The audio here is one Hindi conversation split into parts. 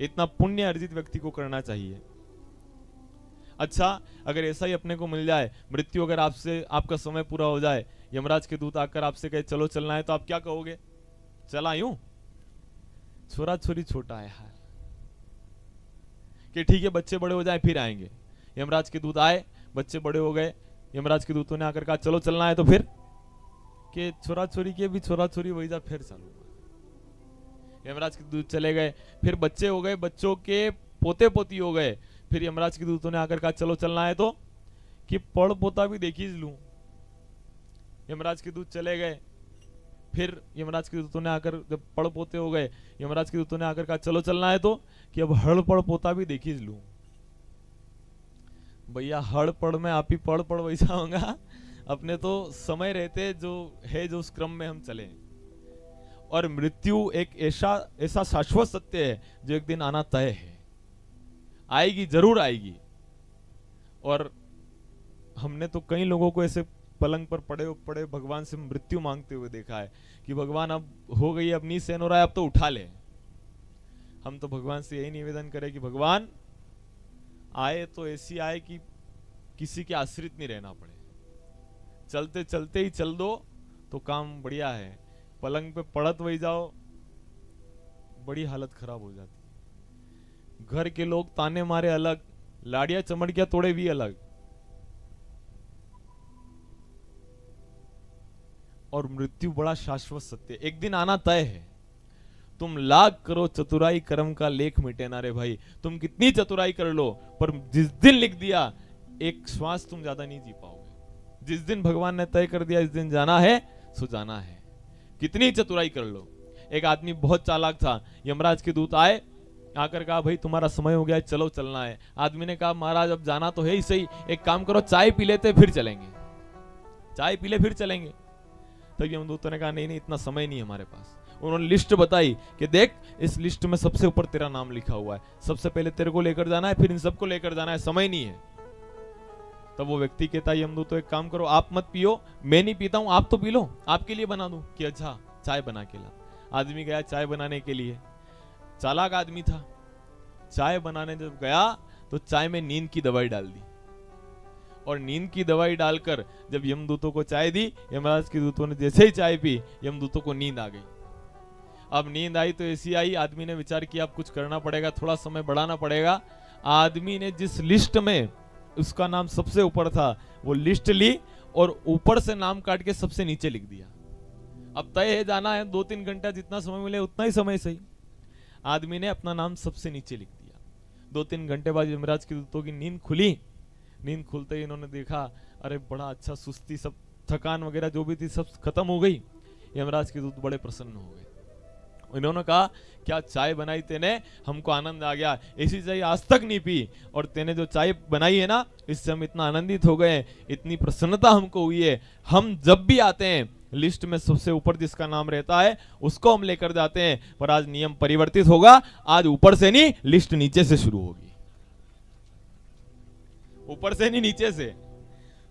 इतना पुण्य अर्जित व्यक्ति को करना चाहिए। अच्छा, अगर ऐसा ही अपने को मिल जाए, मृत्यु अगर आपसे, आपका समय पूरा हो जाए, यमराज के दूत आकर आपसे कहे चलो चलना है, तो आप क्या कहोगे? चला यूं, छोरा छोरी छोटा है यार, कि ठीक है बच्चे बड़े हो जाए फिर आएंगे। यमराज के दूत आए, बच्चे बड़े हो गए, यमराज के दूतों ने आकर कहा चलो चलना है, तो फिर कि छोरा छोरी के भी छोरा छोरी वही जा, फिर चलो। यमराज के दूत चले गए, फिर बच्चे हो गए, बच्चों के पोते पोती हो गए, फिर यमराज के दूतों ने आकर कहा चलो चलना है, तो कि पड़ पोता भी देखी लूं। यमराज के दूत चले गए, फिर यमराज के दूतों ने आकर, जब पड़ पोते हो गए, यमराज के दूतों ने आकर कहा चलो चलना है, तो कि अब हड़ पड़ पोता भी देखी लूं। भैया हड़ पड़ में आप ही पड़ पड़ वैसा होगा, अपने तो समय रहते जो है, जो उस क्रम में हम चले। और मृत्यु एक ऐसा शाश्वत सत्य है जो एक दिन आना तय है, आएगी, जरूर आएगी। और हमने तो कई लोगों को ऐसे पलंग पर पड़े पड़े भगवान से मृत्यु मांगते हुए देखा है कि भगवान अब हो गई, अब नहीं सहन हो रहा है, अब तो उठा ले। हम तो भगवान से यही निवेदन करें कि भगवान आए तो ऐसी आए कि किसी के आश्रित नहीं रहना पड़े, चलते चलते ही चल दो तो काम बढ़िया है। पलंग पे पड़त वही जाओ, बड़ी हालत खराब हो जाती है। घर के लोग ताने मारे अलग, लाड़िया चमड़किया तोड़े भी अलग। और मृत्यु बड़ा शाश्वत सत्य, एक दिन आना तय है। तुम लाख करो चतुराई कर्म का लेख मिटे ना रे भाई, तुम कितनी चतुराई कर लो, पर जिस दिन लिख दिया एक श्वास तुम ज्यादा नहीं जी पाओगे। जिस दिन भगवान ने तय कर दिया इस दिन जाना है, सो जाना है, कितनी चतुराई कर लो। एक आदमी बहुत चालाक था, यमराज के दूत आए, आकर कहा भाई तुम्हारा समय हो गया है, चलो चलना है। आदमी ने कहा महाराज अब जाना तो है ही सही, एक काम करो चाय पी लेते फिर चलेंगे, चाय पी ले फिर चलेंगे। तब यमदूतों ने कहा नहीं नहीं, इतना समय नहीं हमारे पास। उन्होंने लिस्ट बताई कि देख इस लिस्ट में सबसे ऊपर तेरा नाम लिखा हुआ है, सबसे पहले तेरे को लेकर जाना है, फिर इन सबको लेकर जाना है, समय नहीं है। तब वो व्यक्ति कहता है यमदूत तो एक काम करो, आप मत पियो, मैं नहीं पीता हूं, आप तो पी लो, आपके लिए बना दूं। कि अच्छा चाय बना के ला। आदमी गया चाय बनाने के लिए, चालाक आदमी था। चाय बनाने जब गया तो चाय में नींद की दवाई डाल दी, और नींद की दवाई डालकर जब यमदूतों को चाय दी, यमराज के दूतों ने जैसे ही चाय पी, यमदूतों को नींद आ गई। अब नींद आई तो ऐसी आई, आदमी ने विचार किया अब कुछ करना पड़ेगा, थोड़ा समय बढ़ाना पड़ेगा। आदमी ने जिस लिस्ट में उसका नाम सबसे ऊपर था वो लिस्ट ली और ऊपर से नाम काट के सबसे नीचे लिख दिया। अब तय है जाना है, 2-3 घंटा जितना समय मिले उतना ही समय सही। आदमी ने अपना नाम सबसे नीचे लिख दिया। 2-3 घंटे बाद यमराज के दूतों की नींद खुली। नींद खुलते ही इन्होंने देखा अरे बड़ा अच्छा, सुस्ती सब थकान वगैरह जो भी थी सब खत्म हो गई। यमराज के दूत बड़े प्रसन्न हो गए। इन्होंने कहा क्या चाय बनाई तेने, हमको आनंद आ गया, ऐसी चाय आज तक नहीं पी, और तेने जो चाय बनाई है ना इससे हम इतना आनंदित हो गए, इतनी प्रसन्नता हमको हुई है। हम जब भी आते हैं लिस्ट में सबसे ऊपर जिसका नाम रहता है उसको हम लेकर जाते हैं, पर आज नियम परिवर्तित होगा, आज ऊपर से नहीं लिस्ट नीचे से शुरू होगी, ऊपर से नहीं नीचे से।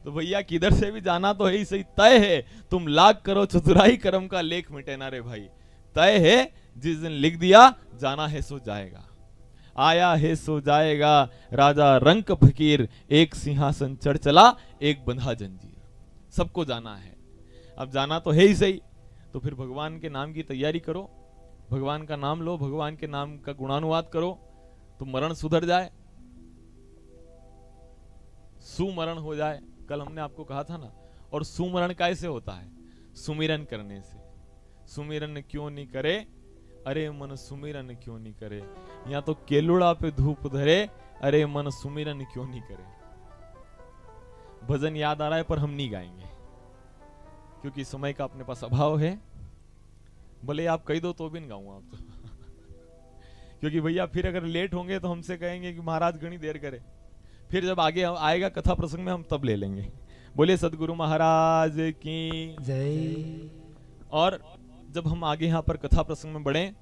तो भैया किधर से भी जाना तो है ही सही, तय है। तुम लाख करो चतुराई कर्म का लेख मिटे ना रे भाई, तय है जिस दिन लिख दिया जाना है सो जाएगा, आया है सो जाएगा। राजा रंक फकीर, एक सिंहासन चढ़ चला एक बंधा जंजीर। सबको जाना है, अब जाना तो है ही सही, तो फिर भगवान के नाम की तैयारी करो, भगवान का नाम लो, भगवान के नाम का गुणानुवाद करो तो मरण सुधर जाए, सुमरण हो जाए। कल हमने आपको कहा था ना। और सुमरण कैसे होता है? सुमिरन करने से। सुमिरन क्यों नहीं करे, अरे मन सुमिरन क्यों नहीं करे। या तो केलुड़ा पे धूप धरे, अरे मन सुमिरन क्यों नहीं करे। भजन याद आ रहा है पर हम नहीं गाएंगे क्योंकि समय का अपने पास अभाव है। भले आप कह दो तो भी नहीं गाऊंगा आप तो क्योंकि भैया फिर अगर लेट होंगे तो हमसे कहेंगे कि महाराज घनी देर करे, फिर जब आगे आएगा कथा प्रसंग में हम तब ले लेंगे। बोले सदगुरु महाराज की जय। और जब हम आगे यहाँ पर कथा प्रसंग में बढ़े,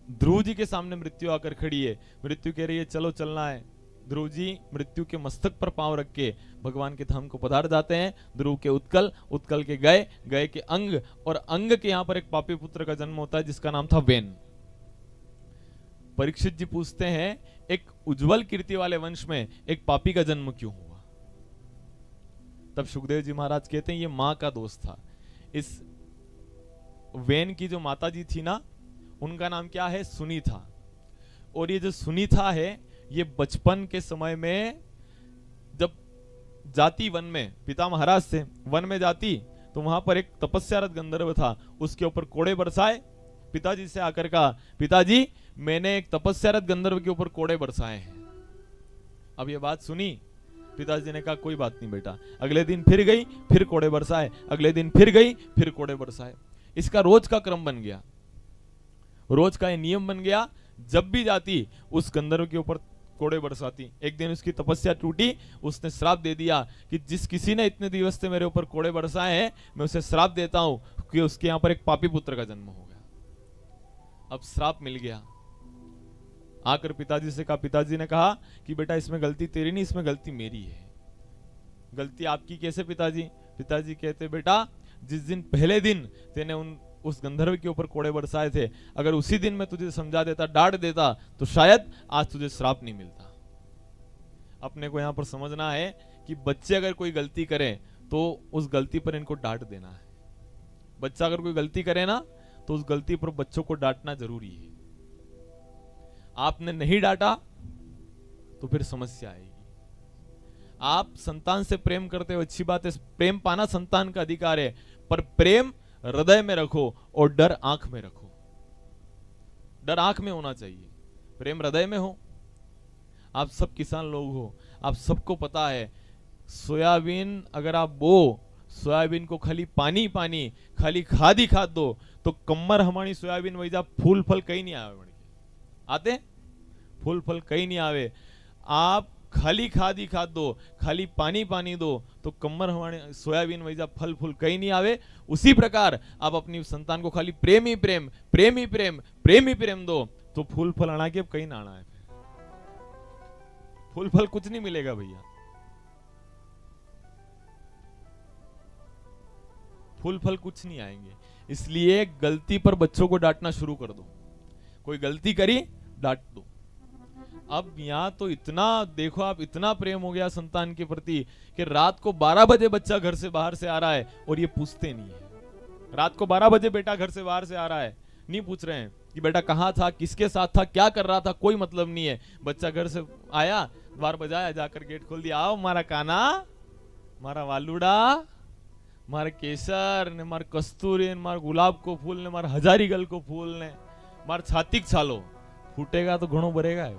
ध्रुव जी के सामने मृत्यु आकर खड़ी है। मृत्यु कह रही है चलो चलना है। ध्रुव जी मृत्यु के मस्तक पर पांव रख के भगवान के धाम को पधार जाते हैं। ध्रुव के उत्कल के गए के अंग, और अंग के यहाँ पर एक पापी पुत्र का जन्म होता है जिसका नाम था वेन। परीक्षित जी पूछते हैं, एक उज्जवल कीर्ति वाले वंश में एक पापी का जन्म क्यों हुआ? तब सुखदेव जी महाराज कहते हैं, ये मां का दोष था। इस वेन की जो माता जी थी ना, उनका नाम क्या है? सुनीता। और ये जो सुनीता है, ये बचपन के समय में जब जाती वन में, पिता महाराज से वन में जाती, तो वहां पर एक तपस्यारत गंधर्व था, उसके ऊपर कोड़े बरसाए। पिताजी से आकर कहा, पिताजी मैंने एक तपस्यारत गंधर्व के ऊपर कोड़े बरसाए हैं। अब ये बात सुनी, पिताजी ने कहा कोई बात नहीं बेटा। अगले दिन फिर गई, फिर कोड़े बरसाए, अगले दिन फिर गई, फिर कोड़े बरसाए। इसका रोज का क्रम बन गया, रोज का ये नियम बन गया। जब भी जाती उस गंधर्व के ऊपर कोड़े बरसाती। एक दिन उसकी तपस्या टूटी, उसने श्राप दे दिया कि जिस किसी ने इतने दिवस से मेरे ऊपर कोड़े बरसाए हैं, मैं उसे श्राप देता हूं कि उसके यहां पर एक पापी पुत्र का जन्म होगा। अब श्राप मिल गया। आकर पिताजी से कहा, पिताजी ने कहा कि बेटा इसमें गलती तेरी नहीं, इसमें गलती मेरी है। गलती आपकी कैसे पिताजी? पिताजी कहते, बेटा जिस दिन पहले दिन तेने उस गंधर्व के ऊपर कोड़े बरसाए थे, अगर उसी दिन मैं तुझे समझा देता, डांट देता, तो शायद आज तुझे श्राप नहीं मिलता। अपने को यहां पर समझना है कि बच्चे अगर कोई गलती करें तो उस गलती पर इनको डांट देना है। बच्चा अगर कोई गलती करे ना, तो उस गलती पर बच्चों को डांटना जरूरी है। आपने नहीं डांटा तो फिर समस्या आएगी। आप संतान से प्रेम करते हो, अच्छी बात है, प्रेम पाना संतान का अधिकार है, पर प्रेम हृदय में रखो और डर आंख में रखो। डर आंख में होना चाहिए, प्रेम हृदय में हो। आप सब किसान लोग हो, आप सबको पता है, सोयाबीन अगर आप बो, सोयाबीन को खाली पानी पानी, खाली खाद ही खाद दो, तो कम्मर हमारी सोयाबीन वही जा, फूल फल कहीं नहीं आवे। आते फूल फल कहीं नहीं आवे। आप खाली खाद ही खाद दो, खाली पानी पानी दो, तो कम्मर हमारे सोयाबीन वही जा, फल फूल कहीं नहीं आवे। उसी प्रकार आप अपनी संतान को खाली प्रेम ही प्रेम, प्रेम ही प्रेम, प्रेम ही प्रेम दो, तो फूल फल आना के अब कहीं ना आना है। फूल फल कुछ नहीं मिलेगा भैया, फूल फल कुछ नहीं आएंगे। इसलिए गलती पर बच्चों को डांटना शुरू कर दो। कोई गलती करी, डांट दो। अब यहां तो इतना देखो, आप इतना प्रेम हो गया संतान के प्रति कि रात को 12 बजे बच्चा घर से बाहर से आ रहा है और ये पूछते नहीं है। रात को 12 बजे बेटा घर से बाहर से आ रहा है, नहीं पूछ रहे हैं कि बेटा कहां था, किसके साथ था, क्या कर रहा था, कोई मतलब नहीं है। बच्चा घर से आया, द्वार बजाया, जाकर गेट खोल दिया, आओ मारा काना, मारा वालुड़ा, मारे केसर ने, मार कस्तूरी ने, मार गुलाब को फूल ने, मार हजारी गल को फूल ने, मार छातिक छालो, फूटेगा तो घणो भरेगा।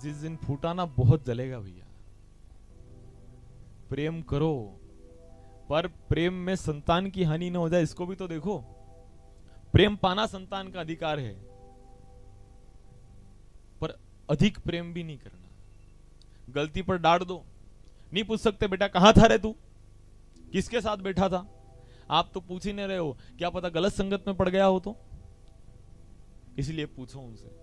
जिस दिन फूटा ना, बहुत जलेगा भैया। प्रेम करो, पर प्रेम में संतान की हानि न हो जाए, इसको भी तो देखो। प्रेम पाना संतान का अधिकार है, पर अधिक प्रेम भी नहीं करना। गलती पर डांट दो, नहीं पूछ सकते बेटा कहां था रे तू, किसके साथ बैठा था। आप तो पूछ ही नहीं रहे हो, क्या पता गलत संगत में पड़ गया हो तो। इसलिए पूछो उनसे।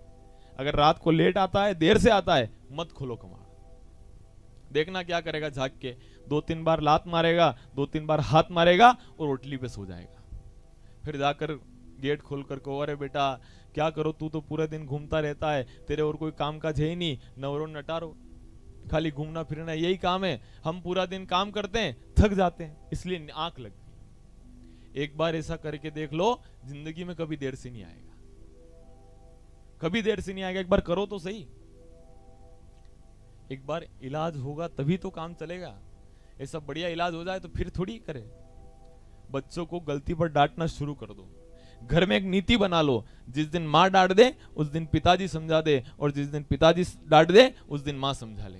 अगर रात को लेट आता है, देर से आता है, मत खोलो कमाड़, देखना क्या करेगा। झांक के 2-3 बार लात मारेगा, 2-3 बार हाथ मारेगा और ओटली पे सो जाएगा। फिर जाकर गेट खोल कर कहो, अरे बेटा क्या करो, तू तो पूरा दिन घूमता रहता है, तेरे और कोई काम काज है ही नहीं, नवरो नटारो, खाली घूमना फिरना यही काम है। हम पूरा दिन काम करते हैं, थक जाते हैं, इसलिए आंख लगती। एक बार ऐसा करके देख लो, जिंदगी में कभी देर से नहीं आएगा, कभी देर से नहीं आएगा। एक बार करो तो सही, एक बार इलाज होगा तभी तो काम चलेगा। ऐसा बढ़िया इलाज हो जाए तो फिर थोड़ी करे। बच्चों को गलती पर डांटना शुरू कर दो। घर में एक नीति बना लो, जिस दिन माँ डांट दे उस दिन पिताजी समझा दे, और जिस दिन पिताजी डांट दे उस दिन माँ समझा ले।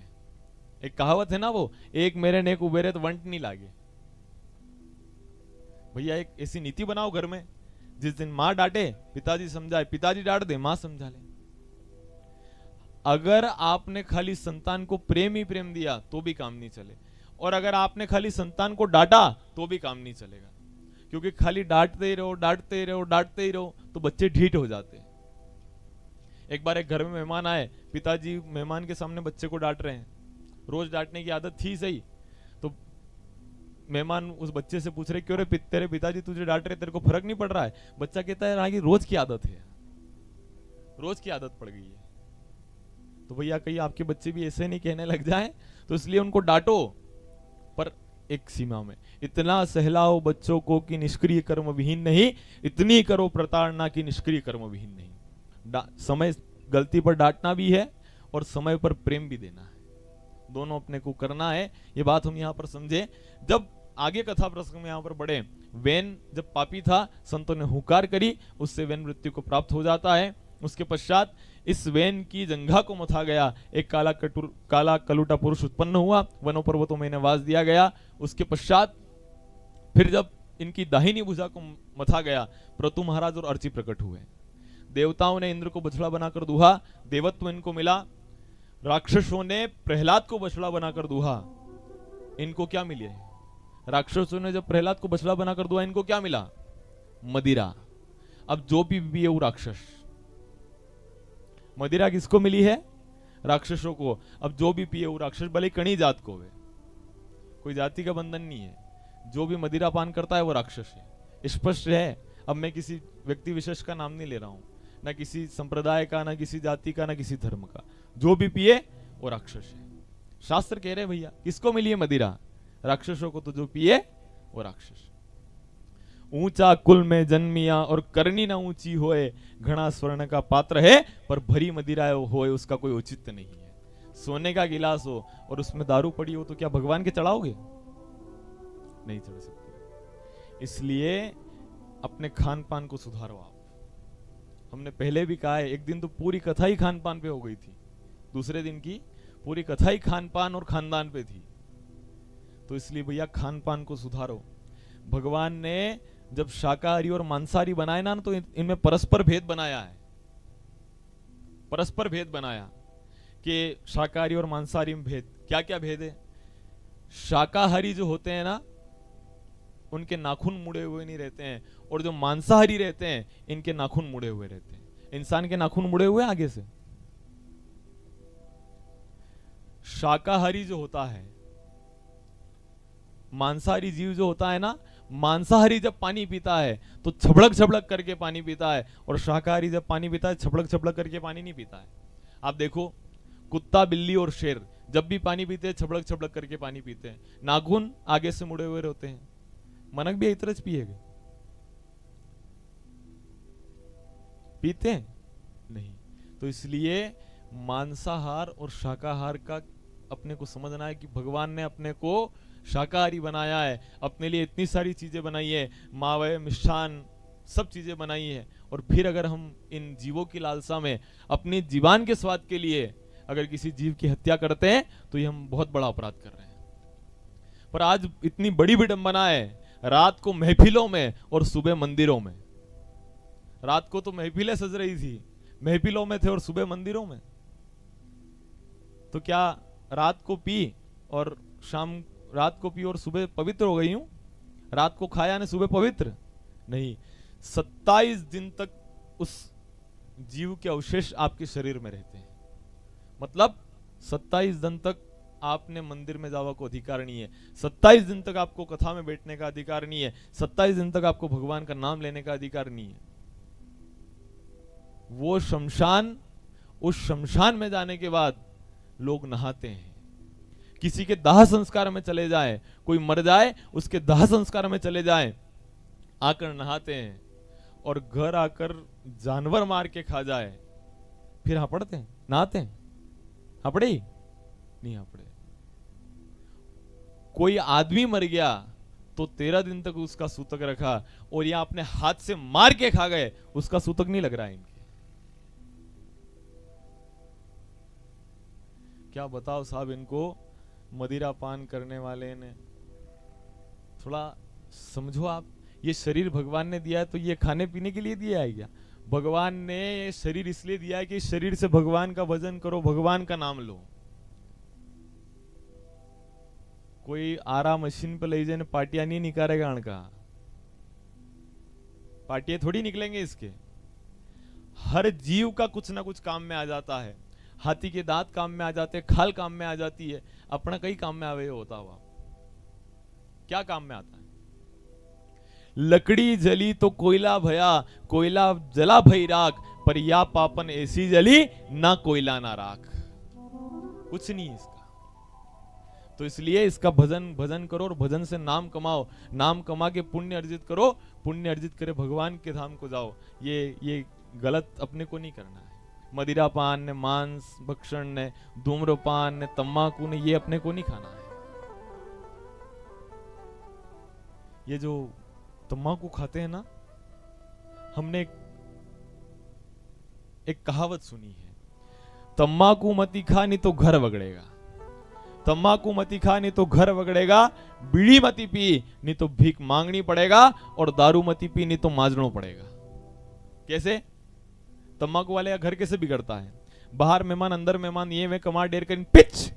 एक कहावत है ना, वो एक मेरे नेक उबेरे तो वंट नहीं लागे। भैया एक ऐसी नीति बनाओ घर में, जिस दिन माँ डांटे पिताजी समझाए, पिताजी डांट दे माँ समझा ले। अगर आपने खाली संतान को प्रेम ही प्रेम दिया तो भी काम नहीं चले, और अगर आपने खाली संतान को डांटा तो भी काम नहीं चलेगा। क्योंकि खाली डांटते ही रहो, डांटते ही रहो, डांटते ही रहो, तो बच्चे ढीठ हो जाते हैं। एक बार एक घर में मेहमान आए, पिताजी मेहमान के सामने बच्चे को डांट रहे हैं। रोज डांटने की आदत थी सही, तो मेहमान उस बच्चे से पूछ रहे क्यों रे तेरे पिताजी तुझे डांट रहे, तेरे को फर्क नहीं पड़ रहा है? बच्चा कहता है आगे रोज की आदत है, रोज की आदत पड़ गई है। तो भैया कहीं आपके बच्चे भी ऐसे नहीं कहने लग जाएं, तो इसलिए उनको डांटो, पर एक सीमा में। इतना सहलाओ बच्चों को कि निष्क्रिय कर्म विहीन नहीं, इतनी करो प्रताड़ना की निष्क्रिय कर्म विहीन नहीं। समय गलती पर डांटना भी है और समय पर प्रेम भी देना है, दोनों अपने को करना है। ये बात हम यहाँ पर समझे। जब आगे कथा प्रसंग में यहाँ पर बढ़े, वैन जब पापी था, संतों ने हुकार करी, उससे वैन मृत्यु को प्राप्त हो जाता है। उसके पश्चात इस वैन की जंघा को मथा गया, एक काला कलूटा पुरुष उत्पन्न हुआ, वनों पर्वतों में इन्हें वास दिया गया। उसके पश्चात फिर जब इनकी दाहिनी भुजा को मथा गया, प्रतु महाराज और अर्ची प्रकट हुए। देवताओं ने इंद्र को बछड़ा बनाकर दूहा, देवत्व इनको मिला। राक्षसों ने प्रहलाद को बछड़ा बनाकर दूहा, इनको क्या मिले? राक्षसों ने जब प्रहलाद को बछड़ा बनाकर दूहा, इनको क्या मिला? मदिरा। अब जो भी पिए वो राक्षस। मदिरा किसको मिली है? राक्षसों को। अब जो भी पिए वो राक्षस, भले कणी जात को वे, कोई जाति का बंधन नहीं है। जो भी मदिरा पान करता है वो राक्षस है, स्पष्ट है। अब मैं किसी व्यक्ति विशेष का नाम नहीं ले रहा हूं, ना किसी संप्रदाय का, ना किसी जाति का, ना किसी धर्म का। जो भी पिए वो राक्षस है। शास्त्र कह रहे भैया किसको मिली है मदिरा? राक्षसों को। तो जो पिए वो राक्षस। ऊंचा कुल में जन्मिया और करनी ना ऊंची होए, घना स्वर्ण का पात्र है पर भरी मदिरा होए उसका कोई औचित्य नहीं है। सोने का गिलास हो और उसमें दारू पड़ी हो तो क्या भगवान के चढ़ाओगे? नहीं चढ़ सकते। इसलिए अपने खान पान को सुधारो आप। हमने पहले भी कहा है, एक दिन तो पूरी कथा ही खान पान पे हो गई थी, दूसरे दिन की पूरी कथा ही खान पान और खानदान पे थी। तो इसलिए भैया खान पान को सुधारो। भगवान ने जब शाकाहारी और मांसाहारी बनाए ना, तो इनमें परस्पर भेद बनाया है। परस्पर भेद बनाया कि शाकाहारी और मांसाहारी में भेद। क्या क्या भेद है? शाकाहारी जो होते हैं ना, उनके नाखून मुड़े हुए नहीं रहते हैं, और जो मांसाहारी रहते हैं इनके नाखून मुड़े हुए रहते हैं। इंसान के नाखून मुड़े हुए आगे से। शाकाहारी जो होता है, मांसाहारी जीव जो होता है ना, मांसाहारी जब पानी पीता है तो छबड़क छबड़क करके पानी पीता है, और शाकाहारी जब पानी पीता है छबड़क छबड़क करके पानी नहीं पीता है। आप देखो, कुत्ता, बिल्ली और शेर जब भी पानी पीते हैं छबड़क छबड़क करके पानी पीते हैं, नाखून आगे से मुड़े हुए रहते हैं। मनक भी इतरच पिएगा? पीते हैं? नहीं। तो इसलिए मांसाहार और शाकाहार का अपने को समझना है कि भगवान ने अपने को शाकाहारी बनाया है, अपने लिए इतनी सारी चीजें बनाई है, मावे, मिष्ठान, सब चीजें बनाई है। और फिर अगर हम इन जीवों की लालसा में अपनी जीवान के स्वाद के लिए अगर किसी जीव की हत्या करते हैं तो ये हम बहुत बड़ा अपराध कर रहे हैं। पर आज इतनी बड़ी विडंबना है, रात को महफिलों में और सुबह मंदिरों में। रात को तो महफिलें सज रही थी, महफिलों में थे, और सुबह मंदिरों में। तो क्या रात को पी और रात को पी और सुबह पवित्र हो गई हूं? रात को खाया ने सुबह पवित्र नहीं। 27 दिन तक उस जीव के अवशेष आपके शरीर में रहते हैं। मतलब 27 दिन तक आपने मंदिर में जावा को अधिकार नहीं है, 27 दिन तक आपको कथा में बैठने का अधिकार नहीं है, 27 दिन तक आपको भगवान का नाम लेने का अधिकार नहीं है। वो शमशान, उस शमशान में जाने के बाद लोग नहाते हैं। किसी के दाह संस्कार में चले जाए, कोई मर जाए उसके दाह संस्कार में चले जाए, आकर नहाते हैं, और घर आकर जानवर मार के खा जाए, फिर हापड़ते हैं, नहाते हैं? हापड़े ही नहीं हापड़े। कोई आदमी मर गया तो 13 दिन तक उसका सूतक रखा, और यहां अपने हाथ से मार के खा गए, उसका सूतक नहीं लग रहा है इनके। क्या बताओ साहब, इनको मदिरा पान करने वाले ने। थोड़ा समझो आप, ये शरीर भगवान ने दिया है तो ये खाने पीने के लिए दिया है क्या? भगवान ने ये शरीर इसलिए दिया है कि इस शरीर से भगवान का भजन करो, भगवान का नाम लो। कोई आरा मशीन पे ले जाने पार्टियां नहीं निकालेगा अणका, पार्टियां थोड़ी निकलेंगे इसके। हर जीव का कुछ ना कुछ काम में आ जाता है। हाथी के दांत काम में आ जाते हैं, खाल काम में आ जाती है, अपना कई काम में आवे होता हुआ। क्या काम में आता है? लकड़ी जली तो कोयला भया, कोयला जला भई राख, पर या पापन ऐसी जली ना कोयला ना राख। कुछ नहीं इसका। तो इसलिए इसका भजन करो और भजन से नाम कमाओ, नाम कमा के पुण्य अर्जित करो, पुण्य अर्जित करे भगवान के धाम को जाओ। ये गलत अपने को नहीं करना है। मदिरापान ने, मांस भक्षण ने, धूम्रपान ने, तंबाकू ने, ये अपने को नहीं खाना है। ये जो तंबाकू खाते हैं ना, हमने एक कहावत सुनी है, तंबाकू मती खा नहीं तो घर बगड़ेगा, तंबाकू मती खा नहीं तो घर बगड़ेगा, बीड़ी मती पी नहीं तो भीख मांगनी पड़ेगा, और दारू मती पी नहीं तो माजनो पड़ेगा। कैसे? तंबाकू वाले का घर कैसे बिगड़ता है? बाहर मेहमान अंदर मेहमान, ये मैं कमा डेर कर पिच,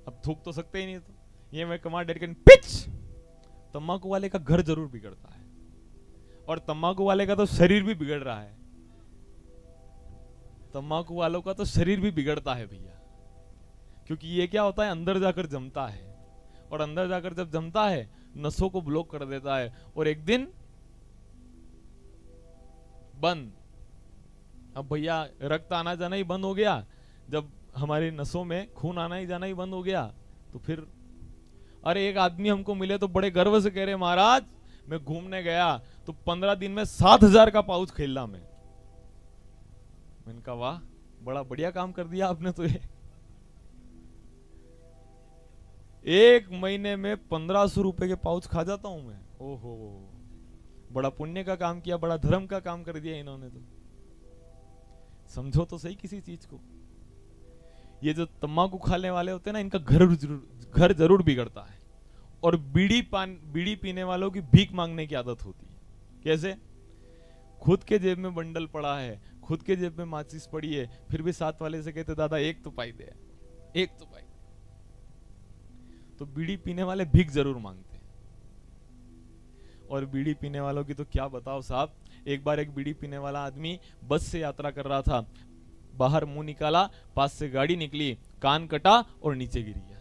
अब थूक तो सकते ही नहीं, तो ये मैं कमा डेर कर पिच। तंबाकू वाले का घर जरूर बिगड़ता है, और तंबाकू वाले का तो शरीर भी बिगड़ रहा है। तंबाकू वालों का तो शरीर भी बिगड़ता है भैया, क्योंकि ये क्या होता है, अंदर जाकर जमता है, और अंदर जाकर जब जमता है नसों को ब्लॉक कर देता है, और एक दिन बंद। अब भैया रक्त आना जाना ही बंद हो गया, जब हमारी नसों में खून आना ही जाना ही बंद हो गया, तो फिर अरे एक आदमी हमको मिले तो बड़े गर्व से कह रहे, महाराज मैं घूमने गया तो 15 दिन में 7,000 का पाउच खेला मैंने कहा वाह, बड़ा बढ़िया काम कर दिया आपने तो। ये एक महीने में 1500 रुपए के पाउच खा जाता हूं मैं। ओहो, बड़ा पुण्य का काम किया, बड़ा धर्म का काम कर दिया इन्होंने तो। समझो तो सही किसी चीज को। ये जो तंबाकू खाने वाले होते हैं ना, इनका घर जरूर बिगड़ता है। और बीड़ी पीने वालों की भीख मांगने की आदत होती है। कैसे? खुद के जेब में बंडल पड़ा है, खुद के जेब में माचिस पड़ी है, फिर भी साथ वाले से कहते दादा एक तो पाई दे, एक तो पाई। तो बीड़ी पीने वाले भीख जरूर मांगते हैं। और बीड़ी पीने वालों की तो क्या बताओ साहब। एक बार एक बीड़ी पीने वाला आदमी बस से यात्रा कर रहा था, बाहर मुंह निकाला, पास से गाड़ी निकली, कान कटा और नीचे गिर गया।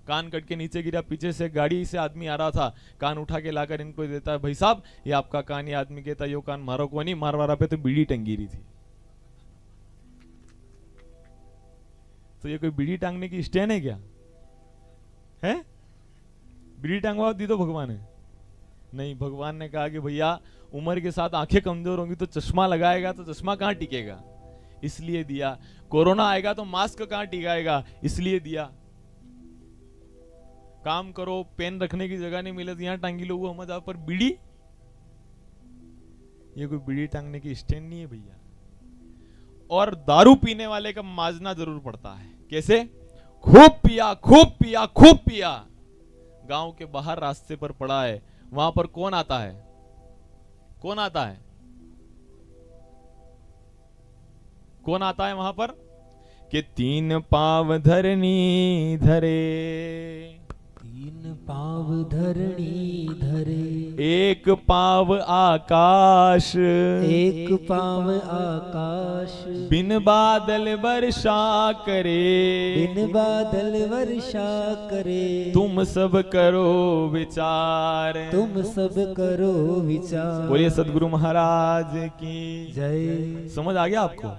कान कट के नीचे गिरा, पीछे से गाड़ी से आदमी आ रहा था, कान उठा के लाकर इनको देता है, भाई साहब ये आपका कान। ये आदमी कहता यो कान मारो को नहीं, मारवारा पे तो बीड़ी टंगी रही थी। तो ये कोई बीड़ी टांगने की स्टैंड है क्या? है? बीड़ी टांगवा दी तो भगवान है? नहीं, भगवान ने कहा कि भैया उम्र के साथ आंखें कमजोर होंगी तो चश्मा लगाएगा तो चश्मा कहां टिकेगा, इसलिए दिया। कोरोना आएगा तो मास्क कहां टिकाएगा, इसलिए दिया। काम करो, पेन रखने की जगह नहीं मिले तो यहां टांगी लो, हम जा पर बीड़ी। ये कोई बीड़ी टांगने की स्टैंड नहीं है भैया। और दारू पीने वाले का माजना जरूर पड़ता है। कैसे? खूब पिया, खूब पिया, खूब पिया। गांव के बाहर रास्ते पर पड़ा है, वहां पर कौन आता है? कौन आता है? कौन आता है वहां पर? कि 3 पाव धरनी धरे, 3 पाव धरणी धरे, 1 पाव आकाश, 1 पाव आकाश, बिन बादल वर्षा करे, बिन बादल वर्षा करे। तुम सब करो विचार, तुम सब करो विचार। बोलिए सदगुरु महाराज की जय। समझ आ गया आपको?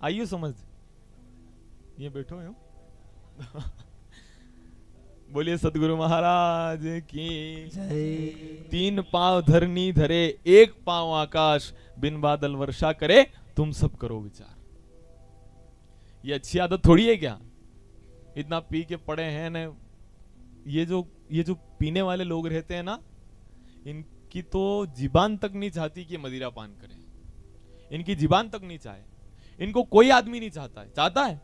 आइए समझ, ये बैठो हो। बोलिए सदगुरु महाराज की जय। 3 पांव धरनी धरे, 1 पांव आकाश, बिन बादल वर्षा करे, तुम सब करो विचार। ये अच्छी आदत थोड़ी है क्या? इतना पी के पड़े हैं ना। ये जो पीने वाले लोग रहते हैं ना, इनकी तो जीबान तक नहीं चाहती कि मदिरा पान करें। इनकी जीबान तक नहीं चाहे, इनको कोई आदमी नहीं चाहता है। चाहता है?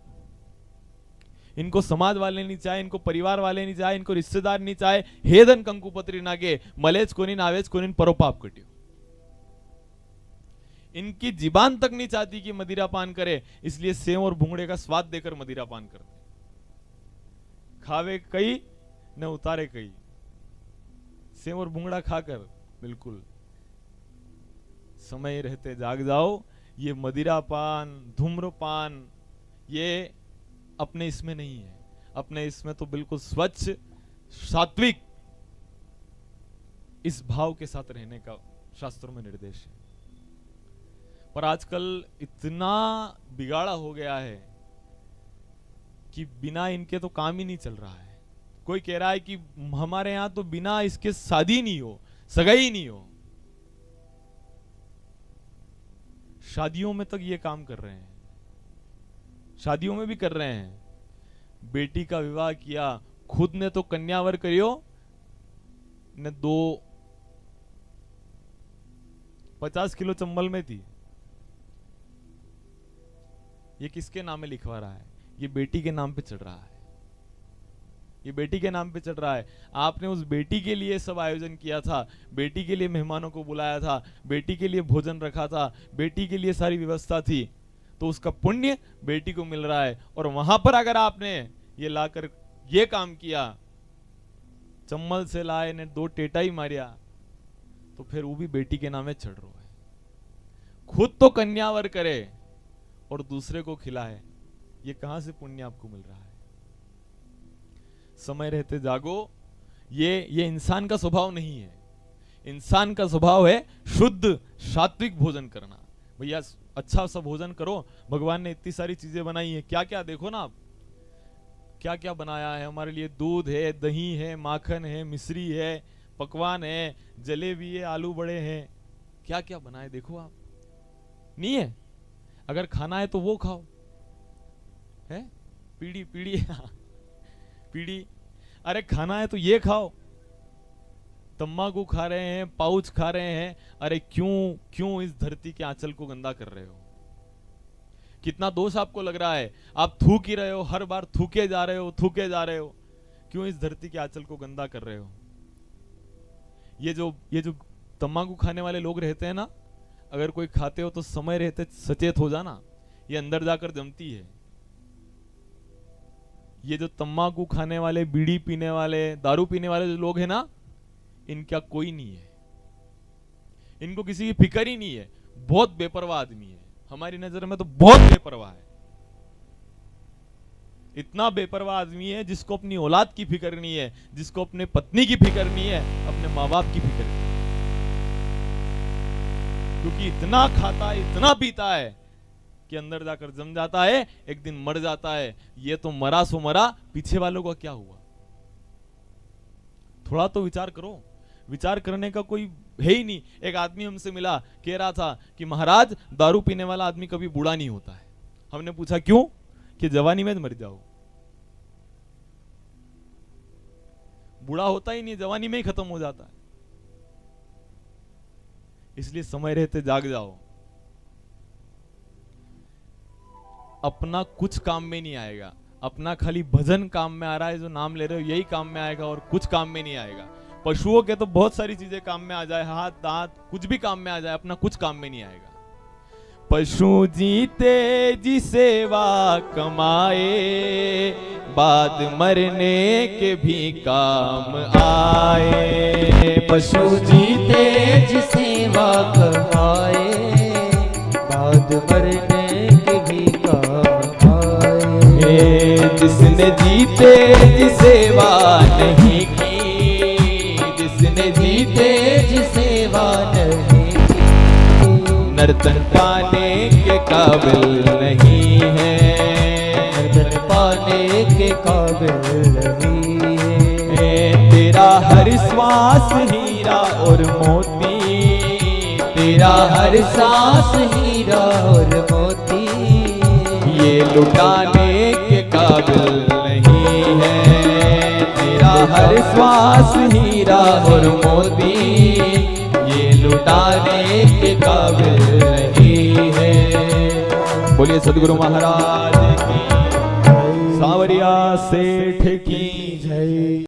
इनको समाज वाले नहीं चाहे, इनको परिवार वाले नहीं चाहे, इनको रिश्तेदार नहीं चाहे। हेदन कंकुपत्री नागे मलेज कोनी नावेज कोनी परोपाप कटियो। इनकी जीबान तक नहीं चाहती कि मदिरा पान करे, इसलिए सेव और भूंगड़े का स्वाद देकर मदिरा पान करते। खावे कई न उतारे कई। सेव और भूंगड़ा खाकर बिल्कुल समय रहते जाग जाओ। ये मदिरा पान, धूम्रपान, ये अपने इसमें नहीं है। अपने इसमें तो बिल्कुल स्वच्छ सात्विक इस भाव के साथ रहने का शास्त्रों में निर्देश है। पर आजकल इतना बिगाड़ा हो गया है कि बिना इनके तो काम ही नहीं चल रहा है। कोई कह रहा है कि हमारे यहां तो बिना इसके शादी नहीं हो, सगाई नहीं हो। शादियों में तक ये काम कर रहे हैं, शादियों में भी कर रहे हैं। बेटी का विवाह किया, खुद ने तो कन्यावर करियो ने 50 किलो चंबल में थी। ये किसके नाम में लिखवा रहा है? ये बेटी के नाम पे चढ़ रहा है, ये बेटी के नाम पे चढ़ रहा है। आपने उस बेटी के लिए सब आयोजन किया था, बेटी के लिए मेहमानों को बुलाया था, बेटी के लिए भोजन रखा था, बेटी के लिए सारी व्यवस्था थी, तो उसका पुण्य बेटी को मिल रहा है। और वहां पर अगर आपने ये लाकर ये काम किया, चम्मल से लाए ने 2 टेटा ही मारिया, तो फिर वो भी बेटी के नाम में चढ़ रहा है। खुद तो कन्यावर करे और दूसरे को खिलाए, ये कहां से पुण्य आपको मिल रहा है? समय रहते जागो। ये इंसान का स्वभाव नहीं है। इंसान का स्वभाव है शुद्ध सात्विक भोजन करना। भैया अच्छा सा भोजन करो। भगवान ने इतनी सारी चीजें बनाई है, क्या क्या देखो ना आप, क्या क्या बनाया है हमारे लिए। दूध है, दही है, माखन है, मिश्री है, पकवान है, जलेबी है, आलू बड़े हैं, क्या क्या बनाए देखो आप। नहीं है? अगर खाना है तो वो खाओ। है पीढ़ी पीढ़ी पीढ़ी, अरे खाना है तो ये खाओ। तम्बाकू खा रहे हैं, पाउच खा रहे हैं, अरे क्यों इस धरती के आंचल को गंदा कर रहे हो? कितना दोष आपको लग रहा है? आप थूक ही रहे हो, हर बार थूके जा रहे हो, थूके जा रहे हो। क्यों इस धरती के आंचल को गंदा कर रहे हो? ये जो तम्बाकू खाने वाले लोग रहते हैं ना, अगर कोई खाते हो तो समय रहते सचेत हो जाना, ये अंदर जाकर जमती है। ये जो तम्बाकू खाने वाले, बीड़ी पीने वाले, दारू पीने वाले जो लोग हैं ना, इनका कोई नहीं है, इनको किसी की फिक्र ही नहीं है। बहुत बेपरवाह आदमी है, हमारी नजर में तो बहुत बेपरवाह है। इतना बेपरवाह आदमी है जिसको अपनी औलाद की फिक्र नहीं है, जिसको अपने पत्नी की फिक्र नहीं है, अपने माँ बाप की फिक्र नहीं है। क्योंकि इतना खाता है, इतना पीता है कि अंदर जाकर जम जाता है, एक दिन मर जाता है। ये तो मरा सो मरा, पीछे वालों का क्या हुआ? थोड़ा तो विचार करो। विचार करने का कोई है ही नहीं। एक आदमी हमसे मिला, कह रहा था कि महाराज दारू पीने वाला आदमी कभी बूढ़ा नहीं होता है। हमने पूछा क्यों? कि जवानी में मर जाओ। बूढ़ा होता ही नहीं, जवानी में ही खत्म हो जाता है। इसलिए समय रहते जाग जाओ। अपना कुछ काम में नहीं आएगा, अपना खाली भजन काम में आ रहा है, जो नाम ले रहे हो यही काम में आएगा, और कुछ काम में नहीं आएगा। पशुओं के तो बहुत सारी चीजें काम में आ जाए, हाथ दांत कुछ भी काम में आ जाए, अपना कुछ काम में नहीं आएगा। पशु जीते जी सेवा कमाए, बाद मरने के भी काम आए। पशु जीते जी सेवा कमाए, बाद मरने के भी काम आए। जिसने जीते जी सेवा नहीं की, जिसने जीते जी सेवा नहीं की, नर्तन पाने के काबिल नहीं है, नर्तन पाने के काबिल नहीं है। तेरा हर श्वास हीरा और मोती, तेरा हर सांस हीरा और मोती, ये लुटाने के काबिल नहीं है। तेरा हर श्वास हीरा और मोती, ये लुटाने के काबिल नहीं है। बोलिए सदगुरु महाराज की, सांवरिया सेठ की जय।